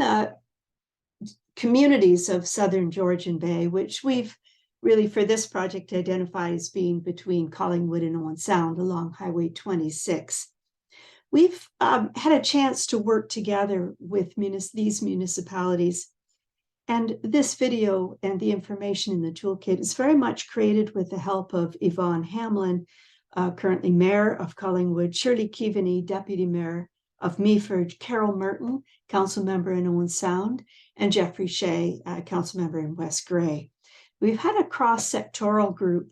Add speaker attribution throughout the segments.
Speaker 1: the communities of Southern Georgian Bay, which we've really for this project identified as being between Collingwood and Owen Sound along Highway 26. We've had a chance to work together with these municipalities. And this video and the information in the toolkit is very much created with the help of Yvonne Hamlin, currently Mayor of Collingwood, Shirley Keaveney, Deputy Mayor of Meaford, Carol Merton, Council Member in Owen Sound, and Jeffrey Shea, Council Member in West Grey. We've had a cross-sectoral group,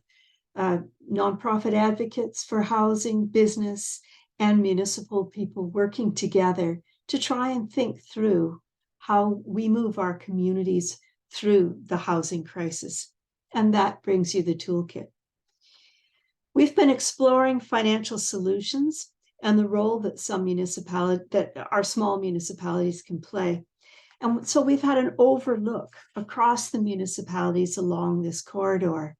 Speaker 1: nonprofit advocates for housing, business, and municipal people working together to try and think through how we move our communities through the housing crisis. And that brings you the toolkit. We've been exploring financial solutions and the role that our small municipalities can play. And so we've had an overlook across the municipalities along this corridor.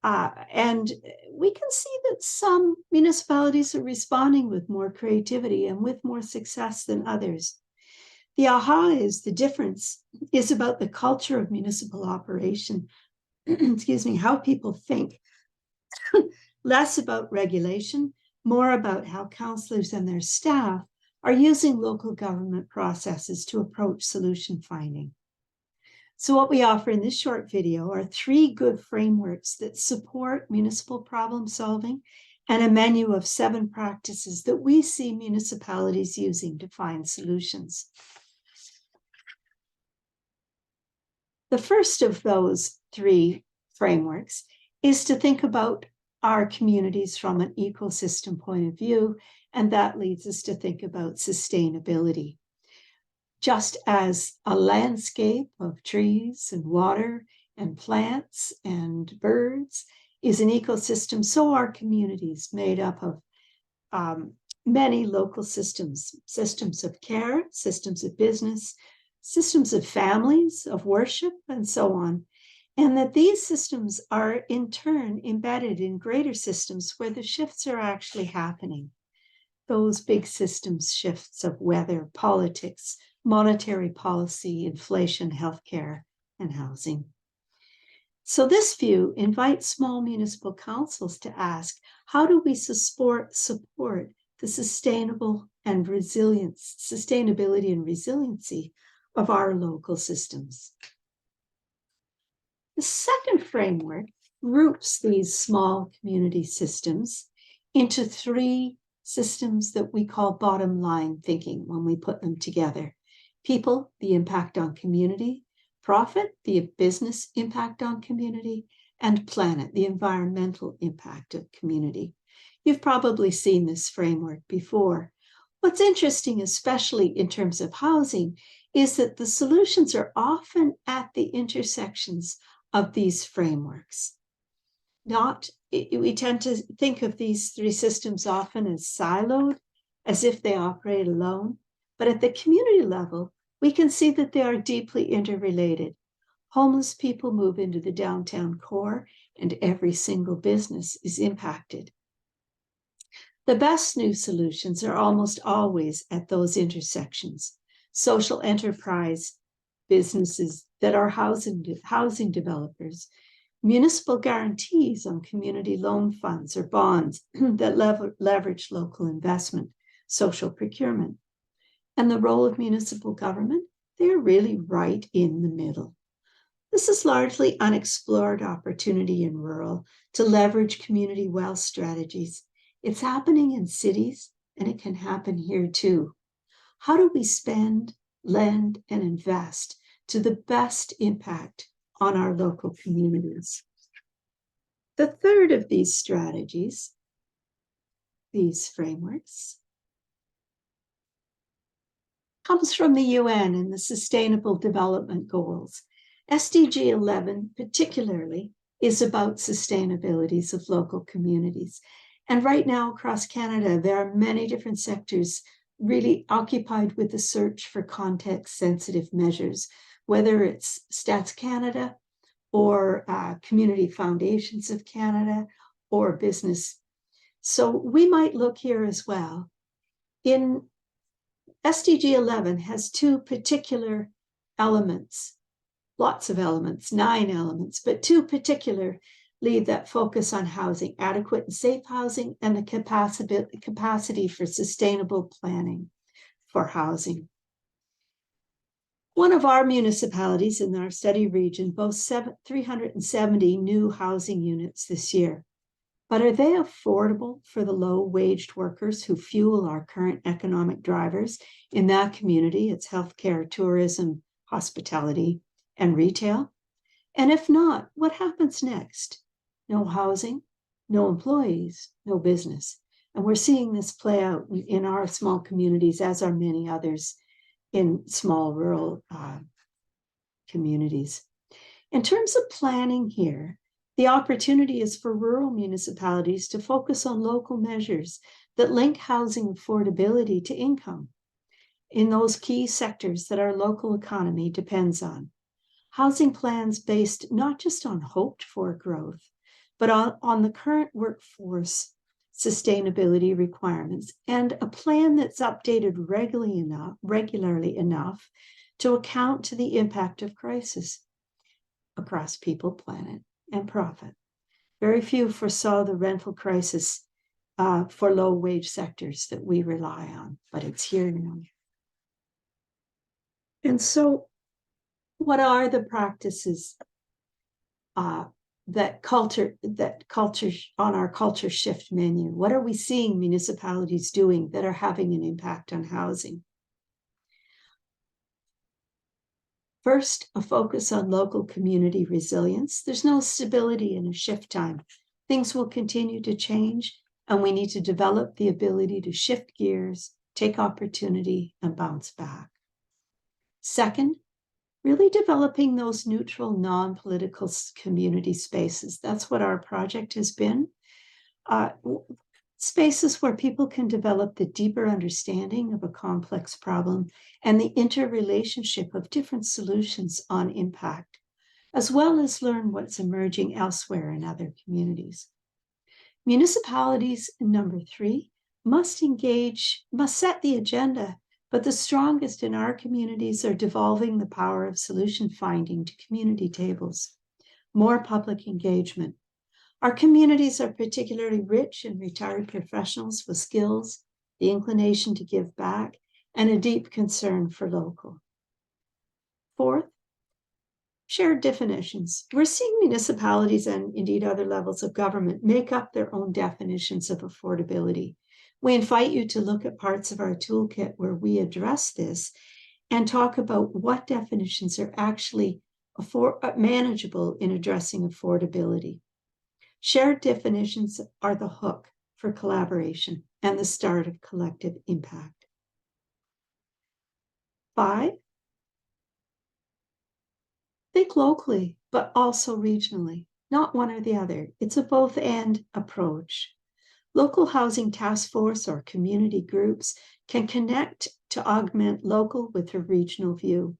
Speaker 1: And we can see that some municipalities are responding with more creativity and with more success than others. The aha is the difference is about the culture of municipal operation, excuse me, how people think, less about regulation, more about how councillors and their staff are using local government processes to approach solution finding. So what we offer in this short video are 3 good frameworks that support municipal problem solving and a menu of 7 practices that we see municipalities using to find solutions. The first of those 3 frameworks is to think about our communities from an ecosystem point of view, and that leads us to think about sustainability. Just as a landscape of trees and water and plants and birds is an ecosystem, so are communities made up of many local systems of care, systems of business, systems of families, of worship, and so on. And that these systems are in turn embedded in greater systems where the shifts are actually happening. Those big systems shifts of weather, politics, monetary policy, inflation, healthcare, and housing. So this view invites small municipal councils to ask, how do we support the sustainability and resiliency of our local systems? The second framework groups these small community systems into 3 systems that we call bottom line thinking when we put them together. People, the impact on community; profit, the business impact on community; and planet, the environmental impact of community. You've probably seen this framework before. What's interesting, especially in terms of housing, is that the solutions are often at the intersections of these frameworks. We tend to think of these 3 systems often as siloed, as if they operate alone. But at the community level, we can see that they are deeply interrelated. Homeless people move into the downtown core, and every single business is impacted. The best new solutions are almost always at those intersections. Social enterprise businesses that are housing developers, municipal guarantees on community loan funds or bonds that leverage local investment, social procurement. And the role of municipal government, they're really right in the middle. This is largely unexplored opportunity in rural to leverage community wealth strategies. It's happening in cities, and it can happen here too. How do we spend, lend, and invest to the best impact on our local communities? The third of these strategies, these frameworks, comes from the UN and the Sustainable Development Goals. SDG 11 particularly is about sustainabilities of local communities. And right now across Canada, there are many different sectors really occupied with the search for context-sensitive measures, whether it's Stats Canada or Community Foundations of Canada or business. So we might look here as well. In SDG 11 has two particular elements, lots of elements, 9 elements, but two particularly that focus on housing, adequate and safe housing, and the capacity for sustainable planning for housing. One of our municipalities in our study region boasts 370 new housing units this year. But are they affordable for the low-waged workers who fuel our current economic drivers in that community? It's healthcare, tourism, hospitality, and retail. And if not, what happens next? No housing, no employees, no business. And we're seeing this play out in our small communities, as are many others in small rural communities. In terms of planning here, the opportunity is for rural municipalities to focus on local measures that link housing affordability to income in those key sectors that our local economy depends on. Housing plans based not just on hoped for growth, but on the current workforce sustainability requirements, and a plan that's updated regularly enough to account to the impact of crisis across people, planet, and profit. Very few foresaw the rental crisis for low-wage sectors that we rely on, but it's here now. And so, what are the practices that culture on our culture shift menu? What are we seeing municipalities doing that are having an impact on housing? First, a focus on local community resilience. There's no stability in a shift time. Things will continue to change, and we need to develop the ability to shift gears, take opportunity, and bounce back. Second, really developing those neutral, non-political community spaces. That's what our project has been. Spaces where people can develop the deeper understanding of a complex problem and the interrelationship of different solutions on impact, as well as learn what's emerging elsewhere in other communities. Municipalities, number 3, must set the agenda, but the strongest in our communities are devolving the power of solution finding to community tables, more public engagement. Our communities are particularly rich in retired professionals with skills, the inclination to give back, and a deep concern for local. Fourth, shared definitions. We're seeing municipalities and indeed other levels of government make up their own definitions of affordability. We invite you to look at parts of our toolkit where we address this and talk about what definitions are actually manageable in addressing affordability. Shared definitions are the hook for collaboration and the start of collective impact. 5, think locally, but also regionally, not one or the other. It's a both-and approach. Local housing task force or community groups can connect to augment local with a regional view.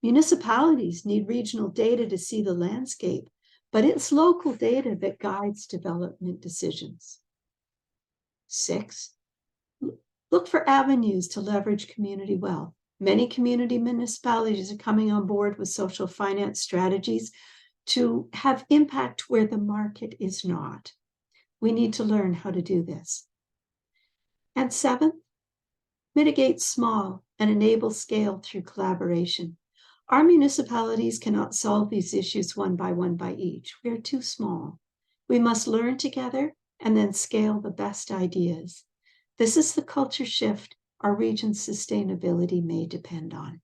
Speaker 1: Municipalities need regional data to see the landscape, but it's local data that guides development decisions. 6, look for avenues to leverage community wealth. Many community municipalities are coming on board with social finance strategies to have impact where the market is not. We need to learn how to do this. And 7, mitigate small and enable scale through collaboration. Our municipalities cannot solve these issues one by each. We are too small. We must learn together and then scale the best ideas. This is the culture shift our region's sustainability may depend on.